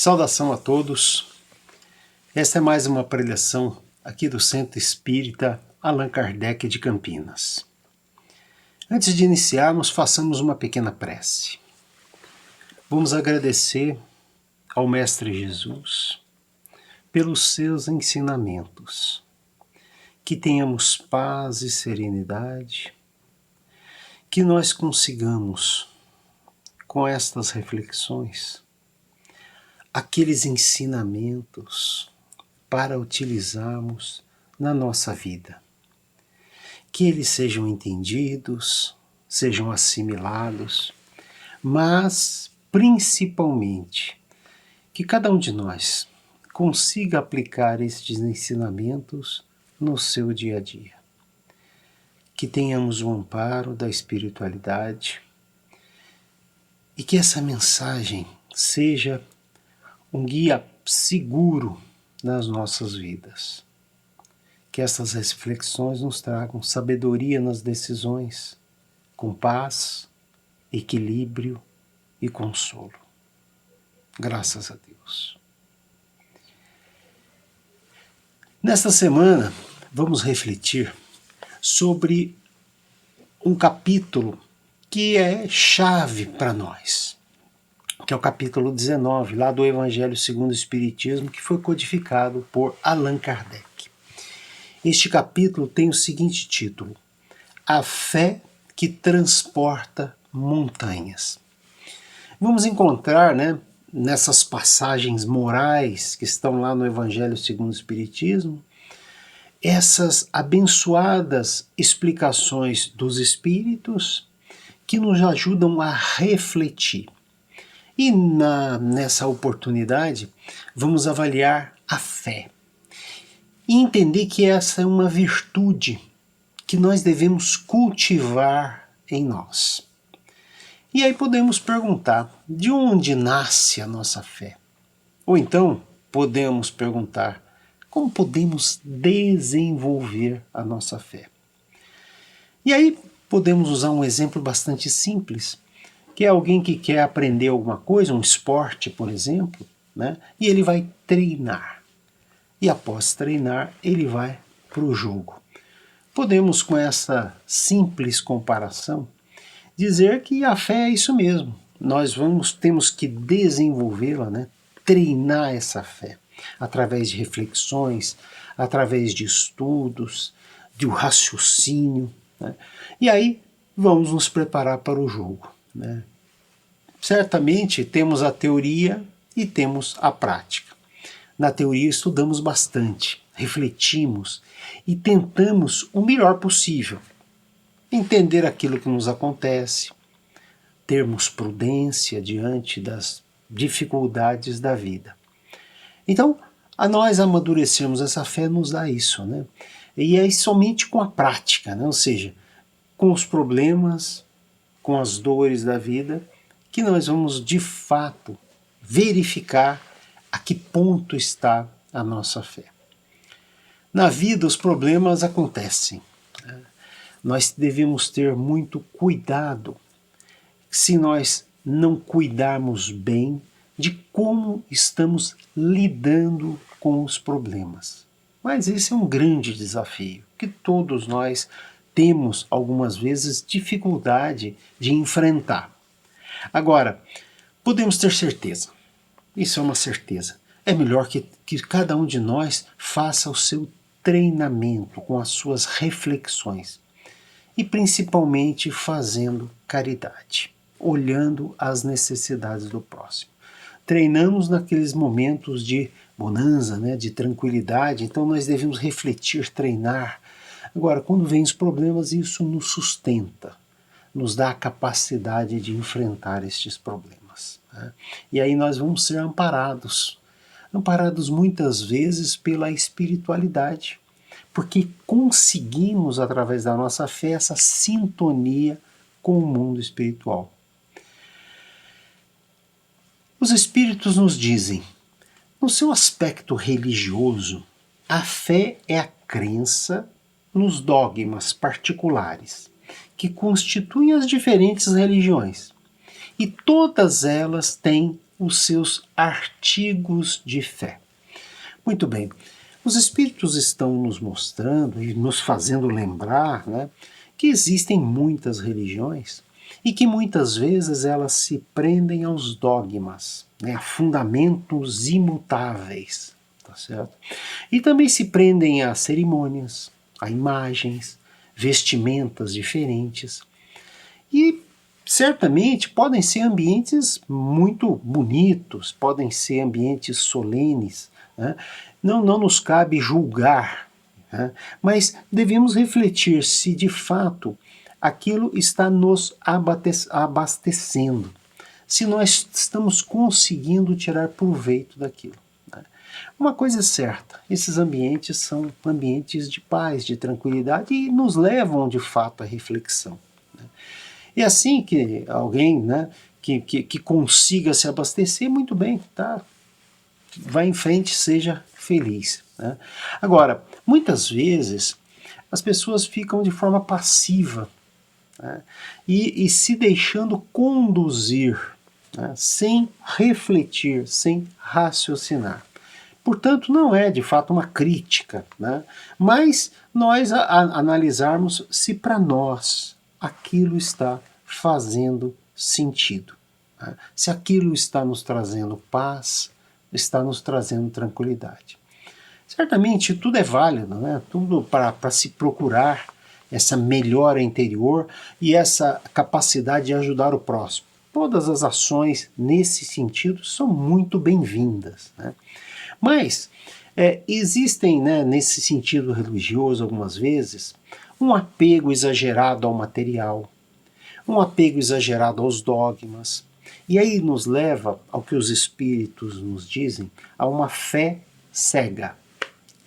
Saudação a todos. Esta é mais uma preleção aqui do Centro Espírita Allan Kardec de Campinas. Antes de iniciarmos, façamos uma pequena prece. Vamos agradecer ao Mestre Jesus pelos seus ensinamentos. Que tenhamos paz e serenidade, que nós consigamos, com estas reflexões, aqueles ensinamentos para utilizarmos na nossa vida. Que eles sejam entendidos, sejam assimilados, mas principalmente que cada um de nós consiga aplicar estes ensinamentos no seu dia a dia. Que tenhamos o amparo da espiritualidade e que essa mensagem seja um guia seguro nas nossas vidas. Que essas reflexões nos tragam sabedoria nas decisões, com paz, equilíbrio e consolo. Graças a Deus. Nesta semana, vamos refletir sobre um capítulo que é chave para nós, que é o capítulo 19, lá do Evangelho segundo o Espiritismo, que foi codificado por Allan Kardec. Este capítulo tem o seguinte título: A fé que transporta montanhas. Vamos encontrar, nessas passagens morais que estão lá no Evangelho segundo o Espiritismo, essas abençoadas explicações dos Espíritos que nos ajudam a refletir. E nessa oportunidade, vamos avaliar a fé. E entender que essa é uma virtude que nós devemos cultivar em nós. E aí podemos perguntar, de onde nasce a nossa fé? Ou então, podemos perguntar, como podemos desenvolver a nossa fé? E aí podemos usar um exemplo bastante simples, que é alguém que quer aprender alguma coisa, um esporte, por exemplo, e ele vai treinar. E após treinar, ele vai para o jogo. Podemos, com essa simples comparação, dizer que a fé é isso mesmo. Nós temos que desenvolvê-la, treinar essa fé, através de reflexões, através de estudos, do raciocínio. E aí vamos nos preparar para o jogo. Certamente temos a teoria e temos a prática. Na teoria estudamos bastante, refletimos e tentamos o melhor possível. Entender aquilo que nos acontece, termos prudência diante das dificuldades da vida. Então, a nós amadurecermos essa fé nos dá isso, E é somente com a prática, ou seja, com os problemas, com as dores da vida, que nós vamos de fato verificar a que ponto está a nossa fé. Na vida os problemas acontecem. Nós devemos ter muito cuidado se nós não cuidarmos bem de como estamos lidando com os problemas. Mas esse é um grande desafio que todos nós temos algumas vezes dificuldade de enfrentar. Agora, podemos ter certeza, isso é uma certeza, é melhor que cada um de nós faça o seu treinamento com as suas reflexões e principalmente fazendo caridade, olhando as necessidades do próximo. Treinamos naqueles momentos de bonança, de tranquilidade, então nós devemos refletir, treinar. Agora, quando vem os problemas, isso nos sustenta, nos dá a capacidade de enfrentar estes problemas. E aí nós vamos ser amparados muitas vezes pela espiritualidade, porque conseguimos, através da nossa fé, essa sintonia com o mundo espiritual. Os Espíritos nos dizem, no seu aspecto religioso, a fé é a crença nos dogmas particulares que constituem as diferentes religiões. E todas elas têm os seus artigos de fé. Muito bem, os Espíritos estão nos mostrando e nos fazendo lembrar, né, que existem muitas religiões e que muitas vezes elas se prendem aos dogmas, né, a fundamentos imutáveis, tá certo? E também se prendem a cerimônias, a imagens, vestimentas diferentes. E certamente podem ser ambientes muito bonitos, podem ser ambientes solenes, né? Não nos cabe julgar, né? Mas devemos refletir se de fato aquilo está nos abastecendo, se nós estamos conseguindo tirar proveito daquilo. Né? Uma coisa é certa, esses ambientes são ambientes de paz, de tranquilidade e nos levam de fato à reflexão. Né? E assim que alguém, né, que consiga se abastecer, muito bem, tá? Vá em frente, seja feliz. Né? Agora, muitas vezes as pessoas ficam de forma passiva, né, e se deixando conduzir, né, sem refletir, sem raciocinar. Portanto, não é de fato uma crítica, né, mas nós analisarmos se para nós aquilo está fazendo sentido, né, se aquilo está nos trazendo paz, está nos trazendo tranquilidade. Certamente tudo é válido, né? Tudo para se procurar essa melhora interior e essa capacidade de ajudar o próximo. Todas as ações nesse sentido são muito bem-vindas. Né? Mas existem, né, nesse sentido religioso, algumas vezes, um apego exagerado ao material, um apego exagerado aos dogmas. E aí nos leva ao que os espíritos nos dizem, a uma fé cega,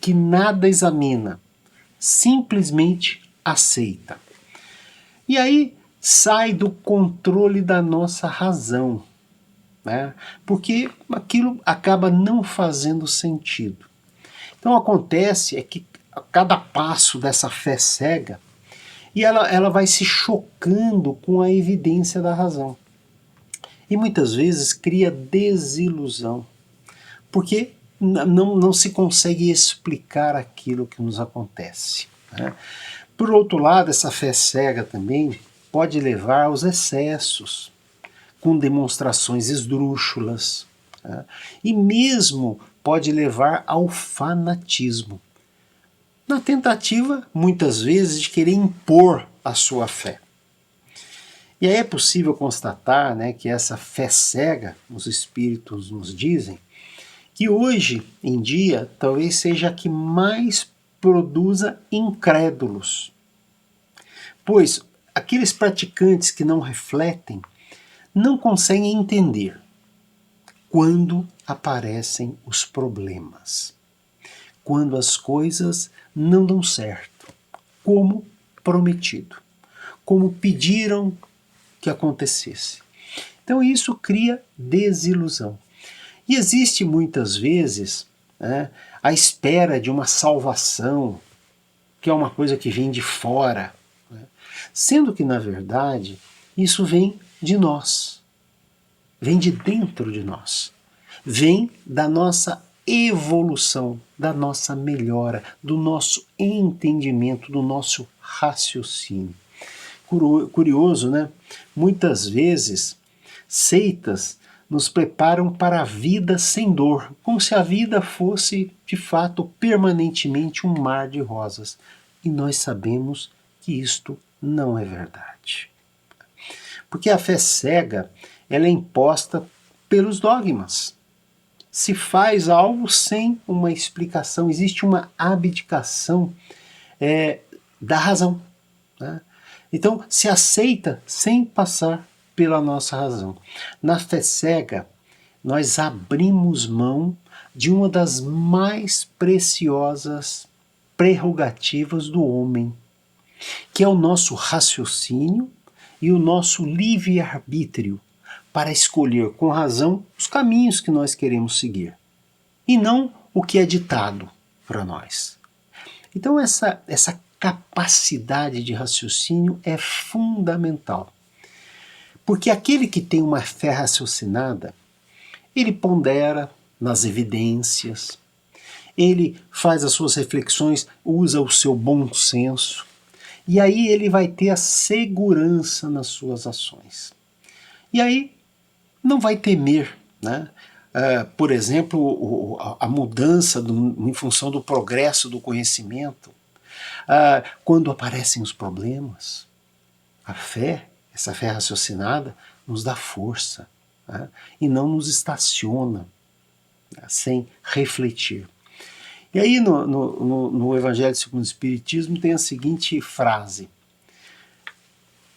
que nada examina, simplesmente aceita. E aí sai do controle da nossa razão, né? Porque aquilo acaba não fazendo sentido. Então acontece é que a cada passo dessa fé cega, e ela vai se chocando com a evidência da razão. E muitas vezes cria desilusão, porque não se consegue explicar aquilo que nos acontece. Né? Por outro lado, essa fé cega também pode levar aos excessos, com demonstrações esdrúxulas, né? E mesmo pode levar ao fanatismo, na tentativa, muitas vezes, de querer impor a sua fé. E aí é possível constatar, né, que essa fé cega, os espíritos nos dizem, que hoje em dia talvez seja a que mais produza incrédulos. Pois aqueles praticantes que não refletem não conseguem entender quando aparecem os problemas, quando as coisas não dão certo, como prometido, como pediram que acontecesse. Então isso cria desilusão. E existe muitas vezes, né, a espera de uma salvação, que é uma coisa que vem de fora, né, sendo que, na verdade, isso vem de nós, vem de dentro de nós, vem da nossa evolução, da nossa melhora, do nosso entendimento, do nosso raciocínio. Curioso, né? Muitas vezes, seitas nos preparam para a vida sem dor, como se a vida fosse, de fato, permanentemente um mar de rosas. E nós sabemos que isto não é verdade. Porque a fé cega, ela é imposta pelos dogmas. Se faz algo sem uma explicação, existe uma abdicação da razão. Né? Então, se aceita sem passar pela nossa razão. Na fé cega, nós abrimos mão de uma das mais preciosas prerrogativas do homem, que é o nosso raciocínio e o nosso livre-arbítrio para escolher com razão os caminhos que nós queremos seguir, e não o que é ditado para nós. Então essa capacidade de raciocínio é fundamental. Porque aquele que tem uma fé raciocinada, Ele pondera nas evidências, ele faz as suas reflexões, usa o seu bom senso, e aí ele vai ter a segurança nas suas ações. E aí não vai temer, né? Por exemplo, a mudança em função do progresso do conhecimento. Quando aparecem os problemas, a fé, essa fé raciocinada, nos dá força, né? E não nos estaciona, né, sem refletir. E aí no Evangelho segundo o Espiritismo tem a seguinte frase: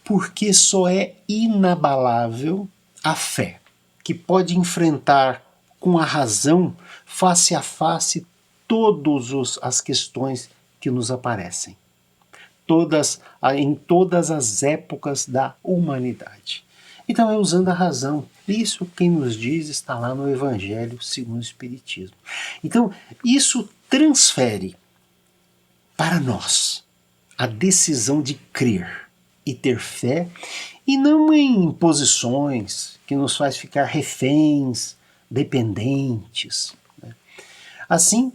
porque só é inabalável a fé, que pode enfrentar com a razão, face a face, todas as questões que nos aparecem, em todas as épocas da humanidade. Então é usando a razão. Isso quem nos diz está lá no Evangelho segundo o Espiritismo. Então isso transfere para nós a decisão de crer e ter fé, e não em posições que nos faz ficar reféns, dependentes. Assim,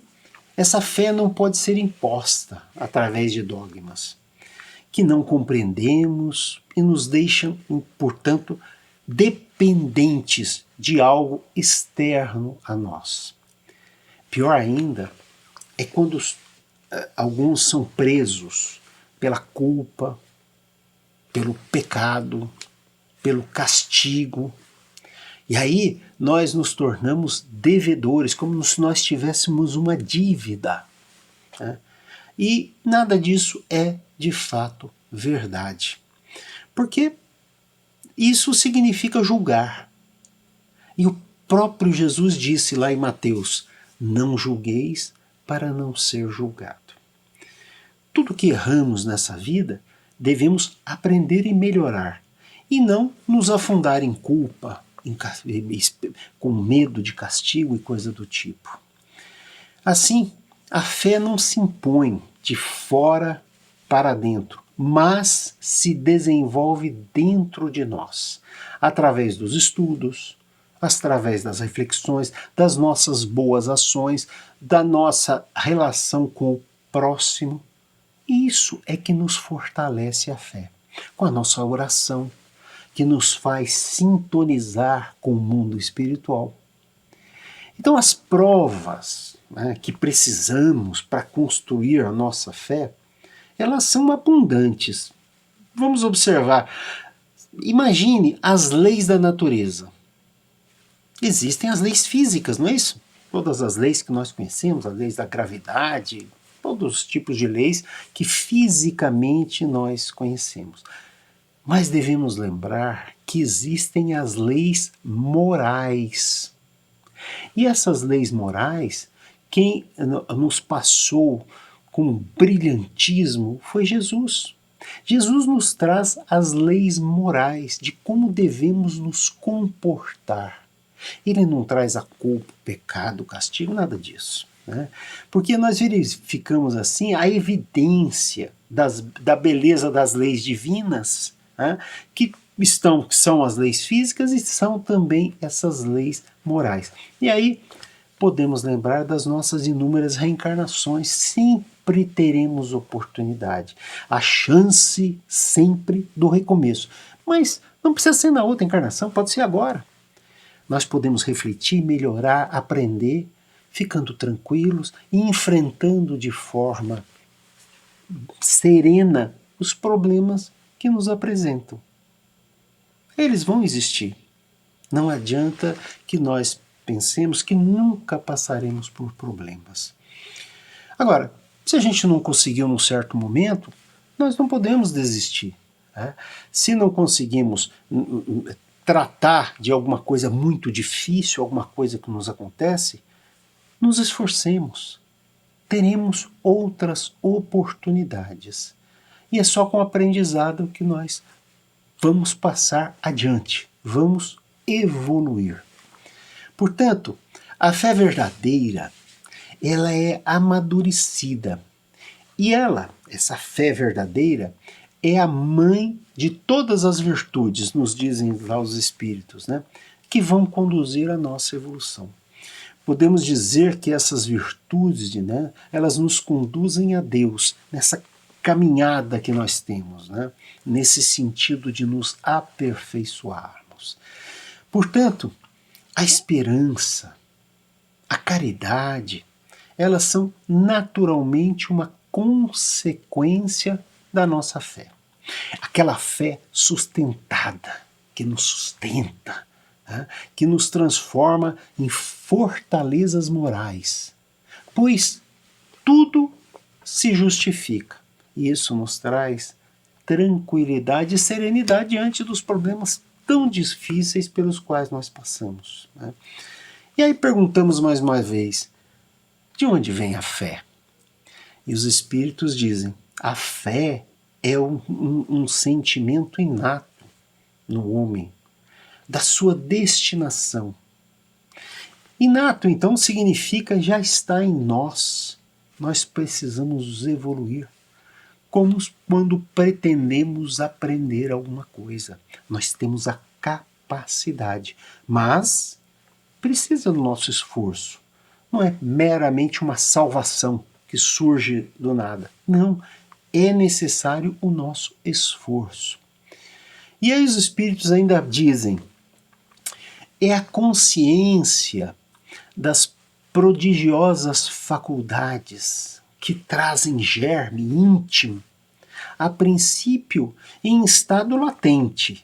essa fé não pode ser imposta através de dogmas que não compreendemos e nos deixam, portanto, dependentes de algo externo a nós. Pior ainda é quando alguns são presos pela culpa, pelo pecado, pelo castigo. E aí nós nos tornamos devedores, como se nós tivéssemos uma dívida, né? E nada disso é de fato verdade. Porque isso significa julgar. E o próprio Jesus disse lá em Mateus: não julgueis para não ser julgado. Tudo que erramos nessa vida devemos aprender e melhorar, e não nos afundar em culpa, com medo de castigo e coisa do tipo. Assim, a fé não se impõe de fora para dentro, mas se desenvolve dentro de nós, através dos estudos, através das reflexões, das nossas boas ações, da nossa relação com o próximo. Isso é que nos fortalece a fé, com a nossa oração, que nos faz sintonizar com o mundo espiritual. Então, as provas, né, que precisamos para construir a nossa fé, elas são abundantes. Vamos observar. Imagine as leis da natureza. Existem as leis físicas, não é isso? Todas as leis que nós conhecemos, as leis da gravidade, todos os tipos de leis que fisicamente nós conhecemos. Mas devemos lembrar que existem as leis morais. E essas leis morais, quem nos passou com brilhantismo foi Jesus. Jesus nos traz as leis morais de como devemos nos comportar. Ele não traz a culpa, o pecado, o castigo, nada disso, né? Porque nós verificamos assim a evidência da beleza das leis divinas, né? que são as leis físicas e são também essas leis morais. E aí podemos lembrar das nossas inúmeras reencarnações. Sempre teremos oportunidade, a chance sempre do recomeço. Mas não precisa ser na outra encarnação, pode ser agora. Nós podemos refletir, melhorar, aprender, ficando tranquilos e enfrentando de forma serena os problemas que nos apresentam. Eles vão existir. Não adianta que nós pensemos que nunca passaremos por problemas. Agora, se a gente não conseguiu num certo momento, nós não podemos desistir, né? Se não conseguimos tratar de alguma coisa muito difícil, alguma coisa que nos acontece, nos esforcemos. Teremos outras oportunidades. E é só com o aprendizado que nós vamos passar adiante, vamos evoluir. Portanto, a fé verdadeira, ela é amadurecida. E essa fé verdadeira, é a mãe de todas as virtudes, nos dizem lá os espíritos, né? que vão conduzir a nossa evolução. Podemos dizer que essas virtudes, né, elas nos conduzem a Deus, nessa caminhada que nós temos, né, nesse sentido de nos aperfeiçoarmos. Portanto, a esperança, a caridade, elas são naturalmente uma consequência da nossa fé. Aquela fé sustentada, que nos sustenta, né? Que nos transforma em fortalezas morais. Pois tudo se justifica. E isso nos traz tranquilidade e serenidade diante dos problemas tão difíceis pelos quais nós passamos, né? E aí perguntamos mais uma vez, de onde vem a fé? E os espíritos dizem, a fé é um sentimento inato no homem, da sua destinação. Inato, então, significa já está em nós. Nós precisamos evoluir. Como quando pretendemos aprender alguma coisa. Nós temos a capacidade, mas precisa do nosso esforço. Não é meramente uma salvação que surge do nada. Não, é necessário o nosso esforço. E aí os espíritos ainda dizem, é a consciência das prodigiosas faculdades que trazem germe íntimo, a princípio em estado latente,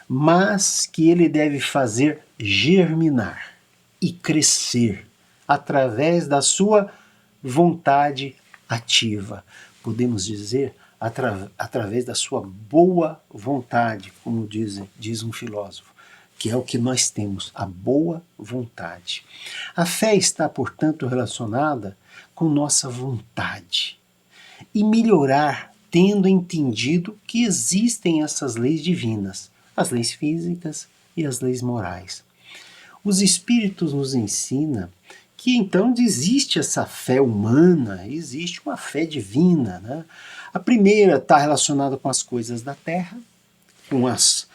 mas que ele deve fazer germinar e crescer através da sua vontade ativa. Podemos dizer, através da sua boa vontade, como diz um filósofo, que é o que nós temos, a boa vontade. A fé está, portanto, relacionada com nossa vontade. E melhorar tendo entendido que existem essas leis divinas, as leis físicas e as leis morais. Os espíritos nos ensinam que então existe essa fé humana, existe uma fé divina, né? A primeira está relacionada com as coisas da terra, com as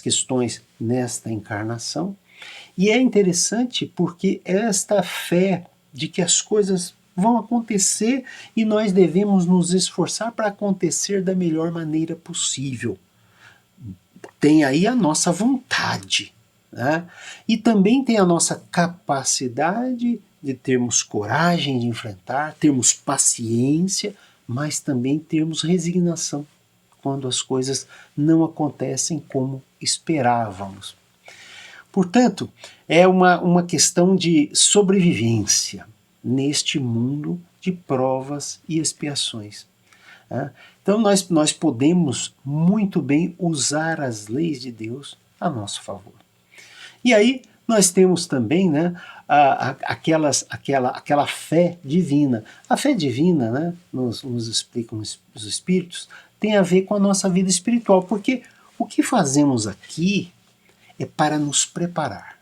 questões nesta encarnação, e é interessante porque esta fé de que as coisas vão acontecer e nós devemos nos esforçar para acontecer da melhor maneira possível. Tem aí a nossa vontade, né? E também tem a nossa capacidade de termos coragem de enfrentar, termos paciência, mas também termos resignação quando as coisas não acontecem como esperávamos. Portanto, é uma questão de sobrevivência neste mundo de provas e expiações. Então nós podemos muito bem usar as leis de Deus a nosso favor. E aí nós temos também, né, aquela fé divina. A fé divina, né, nos explicam os espíritos, tem a ver com a nossa vida espiritual, porque o que fazemos aqui é para nos preparar,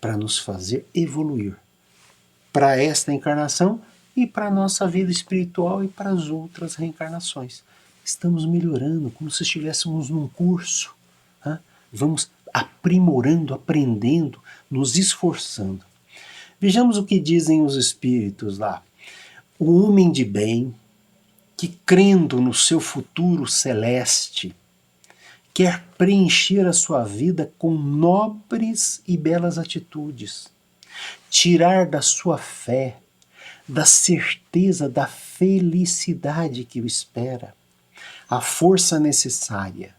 para nos fazer evoluir para esta encarnação e para a nossa vida espiritual e para as outras reencarnações. Estamos melhorando, como se estivéssemos num curso. Né? Vamos aprimorando, aprendendo, nos esforçando. Vejamos o que dizem os espíritos lá. O homem de bem, que crendo no seu futuro celeste, quer preencher a sua vida com nobres e belas atitudes, tirar da sua fé, da certeza da felicidade que o espera, a força necessária.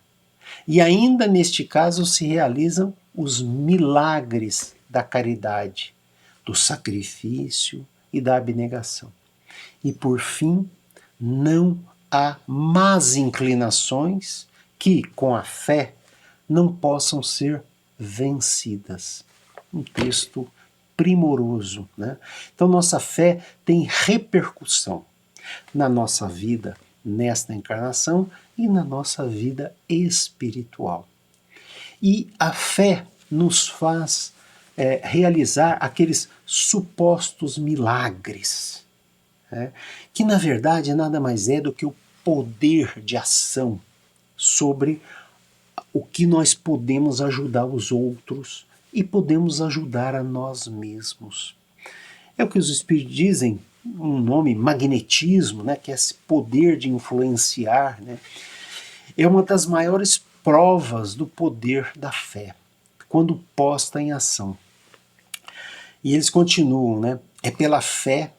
E ainda neste caso se realizam os milagres da caridade, do sacrifício e da abnegação. E por fim, não há más inclinações que, com a fé, não possam ser vencidas. Um texto primoroso, né? Então nossa fé tem repercussão na nossa vida, nesta encarnação e na nossa vida espiritual. E a fé nos faz realizar aqueles supostos milagres, que na verdade nada mais é do que o poder de ação sobre o que nós podemos ajudar os outros e podemos ajudar a nós mesmos. É o que os espíritos dizem, um nome magnetismo, né, que é esse poder de influenciar, né, é uma das maiores provas do poder da fé, quando posta em ação. E eles continuam, né, é pela fé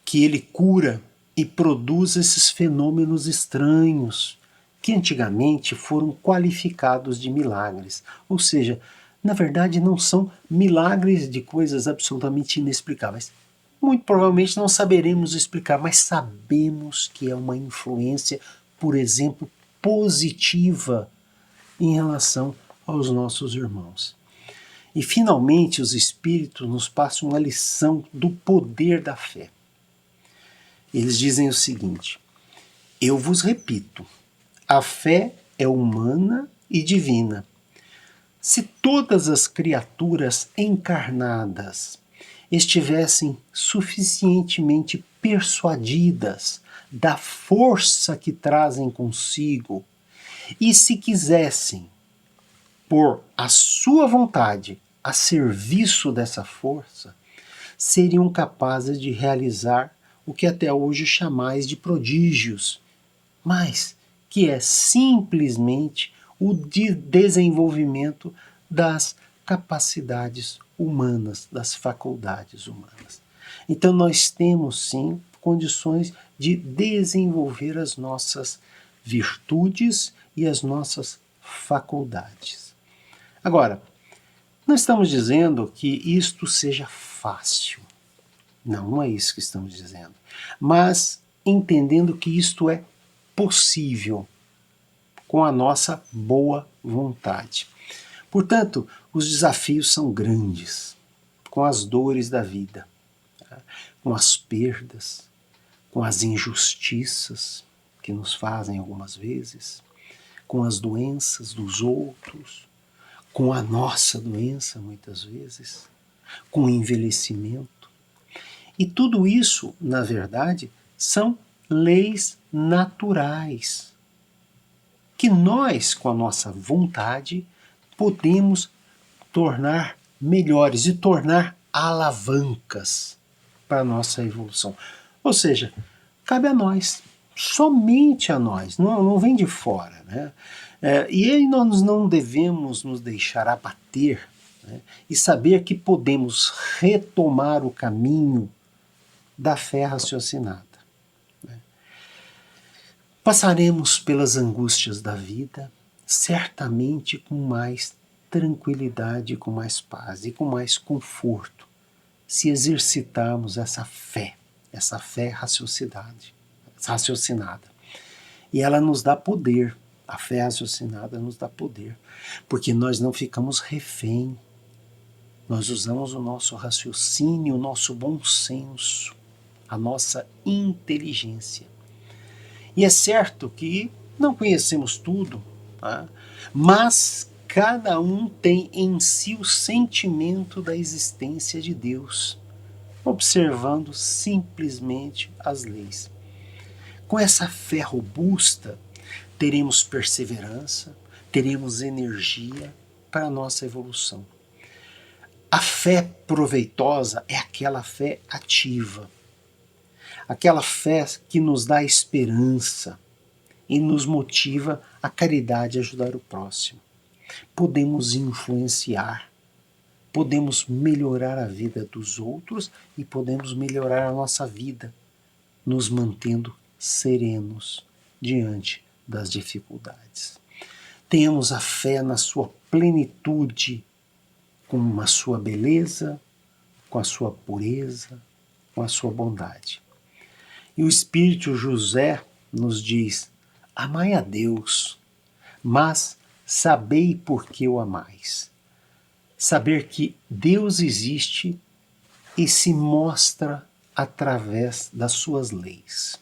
que ele cura e produz esses fenômenos estranhos, que antigamente foram qualificados de milagres. Ou seja, na verdade não são milagres de coisas absolutamente inexplicáveis. Muito provavelmente não saberemos explicar, mas sabemos que é uma influência, por exemplo, positiva em relação aos nossos irmãos. E finalmente os Espíritos nos passam uma lição do poder da fé. Eles dizem o seguinte: eu vos repito, a fé é humana e divina. Se todas as criaturas encarnadas estivessem suficientemente persuadidas da força que trazem consigo e se quisessem pôr a sua vontade a serviço dessa força, seriam capazes de realizar o que até hoje chamais de prodígios, mas que é simplesmente o desenvolvimento das capacidades humanas, das faculdades humanas. Então nós temos sim condições de desenvolver as nossas virtudes e as nossas faculdades. Agora, não estamos dizendo que isto seja fácil. Não é isso que estamos dizendo. Mas entendendo que isto é possível com a nossa boa vontade. Portanto, os desafios são grandes, com as dores da vida, com as perdas, com as injustiças que nos fazem algumas vezes, com as doenças dos outros, com a nossa doença muitas vezes, com o envelhecimento. E tudo isso, na verdade, são leis naturais que nós, com a nossa vontade, podemos tornar melhores e tornar alavancas para a nossa evolução. Ou seja, cabe a nós, somente a nós, não vem de fora. Né? E aí nós não devemos nos deixar abater, né? E saber que podemos retomar o caminho da fé raciocinada. Né? Passaremos pelas angústias da vida, certamente com mais tranquilidade, com mais paz e com mais conforto, se exercitarmos essa fé raciocinada. E ela nos dá poder, a fé raciocinada nos dá poder, porque nós não ficamos refém, nós usamos o nosso raciocínio, o nosso bom senso, a nossa inteligência. E é certo que não conhecemos tudo, tá? Mas cada um tem em si o sentimento da existência de Deus, observando simplesmente as leis. Com essa fé robusta, teremos perseverança, teremos energia para a nossa evolução. A fé proveitosa é aquela fé ativa, aquela fé que nos dá esperança e nos motiva a caridade e ajudar o próximo. Podemos influenciar, podemos melhorar a vida dos outros e podemos melhorar a nossa vida, nos mantendo serenos diante das dificuldades. Tenhamos a fé na sua plenitude, com a sua beleza, com a sua pureza, com a sua bondade. E o Espírito José nos diz: amai a Deus, mas sabei por que o amais. Saber que Deus existe e se mostra através das suas leis.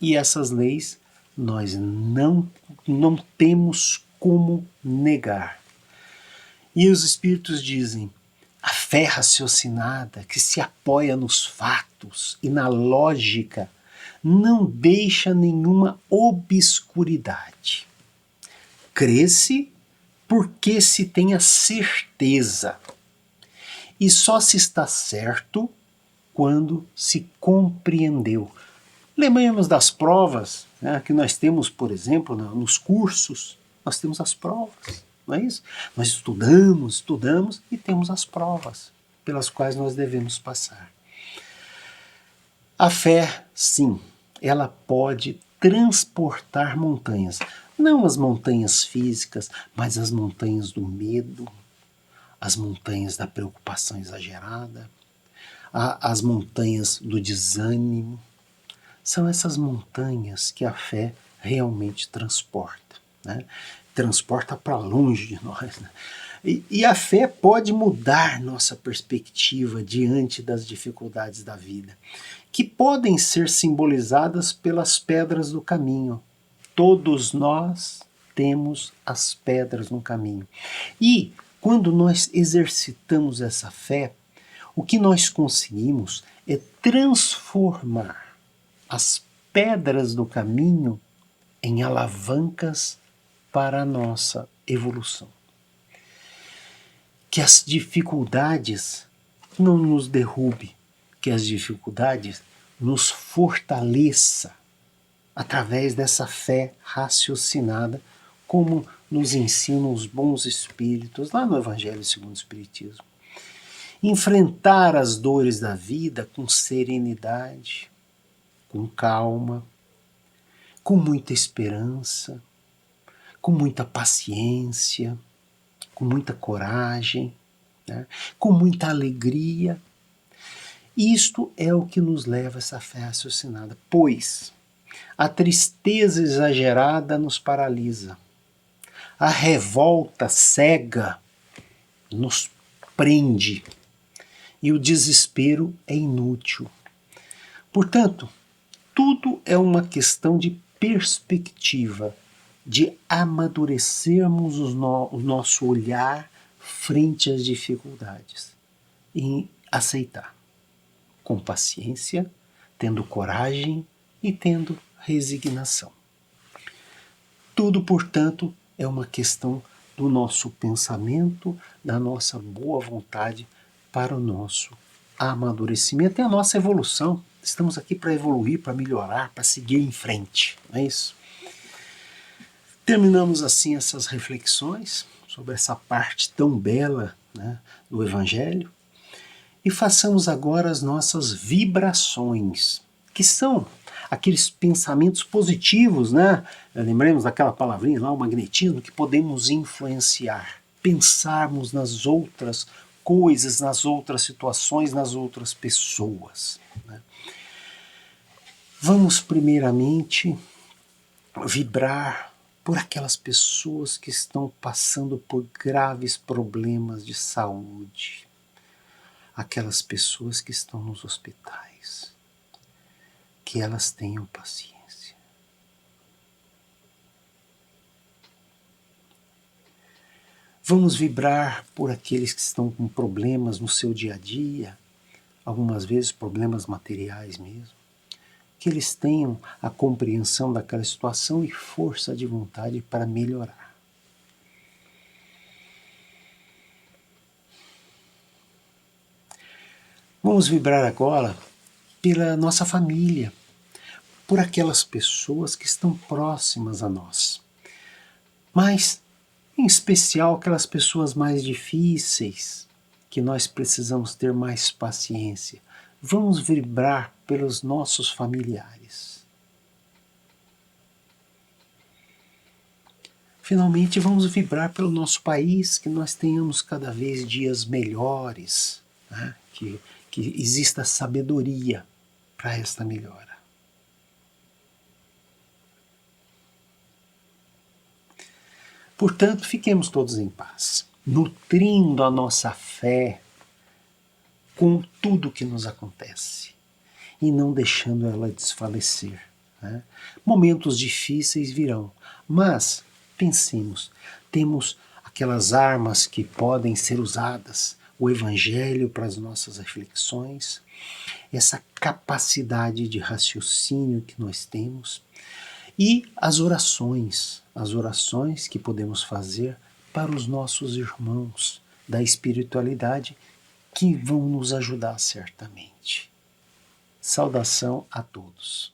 E essas leis nós não temos como negar. E os Espíritos dizem: a fé raciocinada que se apoia nos fatos e na lógica não deixa nenhuma obscuridade. Cresce porque se tem a certeza. E só se está certo quando se compreendeu. Lembremos das provas, né, que nós temos, por exemplo, nos cursos, nós temos as provas, não é isso? Nós estudamos e temos as provas pelas quais nós devemos passar. A fé, sim, ela pode transportar montanhas. Não as montanhas físicas, mas as montanhas do medo, as montanhas da preocupação exagerada, as montanhas do desânimo. São essas montanhas que a fé realmente transporta, né? Transporta para longe de nós. Né? E a fé pode mudar nossa perspectiva diante das dificuldades da vida, que podem ser simbolizadas pelas pedras do caminho. Todos nós temos as pedras no caminho. E quando nós exercitamos essa fé, o que nós conseguimos é transformar as pedras do caminho em alavancas para a nossa evolução. Que as dificuldades não nos derrube, que as dificuldades nos fortaleça através dessa fé raciocinada, como nos ensinam os bons espíritos lá no Evangelho segundo o Espiritismo. Enfrentar as dores da vida com serenidade, com calma, com muita esperança, com muita paciência, com muita coragem, né? Com muita alegria. Isto é o que nos leva a essa fé raciocinada, pois a tristeza exagerada nos paralisa, a revolta cega nos prende e o desespero é inútil. Portanto, tudo é uma questão de perspectiva, de amadurecermos o nosso olhar frente às dificuldades e aceitar com paciência, tendo coragem e tendo resignação. Tudo, portanto, é uma questão do nosso pensamento, da nossa boa vontade para o nosso amadurecimento e a nossa evolução. Estamos aqui para evoluir, para melhorar, para seguir em frente, não é isso? Terminamos assim essas reflexões sobre essa parte tão bela, né, do Evangelho e façamos agora as nossas vibrações, que são aqueles pensamentos positivos, né? Lembremos daquela palavrinha lá, o magnetismo, que podemos influenciar, pensarmos nas outras coisas, nas outras situações, nas outras pessoas. Né? Vamos primeiramente vibrar por aquelas pessoas que estão passando por graves problemas de saúde, aquelas pessoas que estão nos hospitais, que elas tenham paciência. Vamos vibrar por aqueles que estão com problemas no seu dia a dia, algumas vezes problemas materiais mesmo, que eles tenham a compreensão daquela situação e força de vontade para melhorar. Vamos vibrar agora pela nossa família, por aquelas pessoas que estão próximas a nós, mas em especial aquelas pessoas mais difíceis, que nós precisamos ter mais paciência. Vamos vibrar pelos nossos familiares. Finalmente, vamos vibrar pelo nosso país, que nós tenhamos cada vez dias melhores, né? que exista sabedoria para esta melhora. Portanto, fiquemos todos em paz, nutrindo a nossa fé com tudo que nos acontece e não deixando ela desfalecer. Né? Momentos difíceis virão, mas pensemos, temos aquelas armas que podem ser usadas, o Evangelho para as nossas reflexões, essa capacidade de raciocínio que nós temos e as orações que podemos fazer para os nossos irmãos da espiritualidade que vão nos ajudar certamente. Saudação a todos.